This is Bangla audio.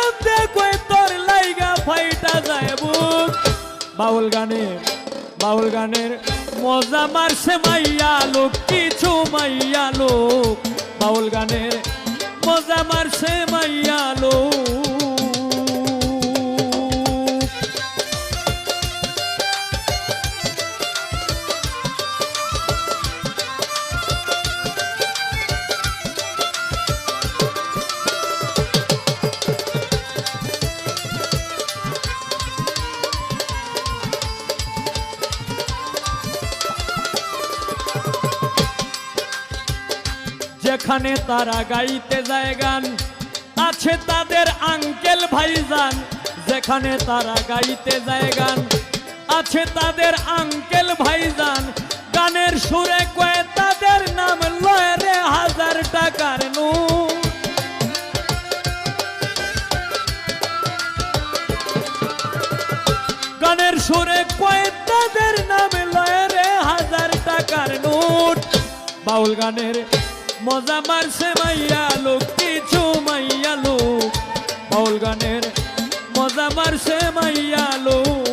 বিরুদ্ধে কই তোর লাইগা ফাইটা যায় বুক। বাউল গানের মজা মারছে মাইয়া লোক, কিছু মাইয়া লোক। বাউল গানের মজা মারছে মাইয়া লোক। যেখানে তারা গাইতে যায় গান আছে তাদের আঙ্কেল ভাইজান। যেখানে তারা গাইতে যায় গান আছে তাদের আঙ্কেল ভাইজান। গানের সুরে কয়ে তাদের নাম লয় রে 1000 টাকার নোট। গানের সুরে কয়ে তাদের নাম লয় রে 1000 টাকার নোট। বাউল গানের মজা মারছে মাইয়া লোক, কিছু মাইয়া লোক। বাউল গানের মজা মারছে মাইয়া লোক।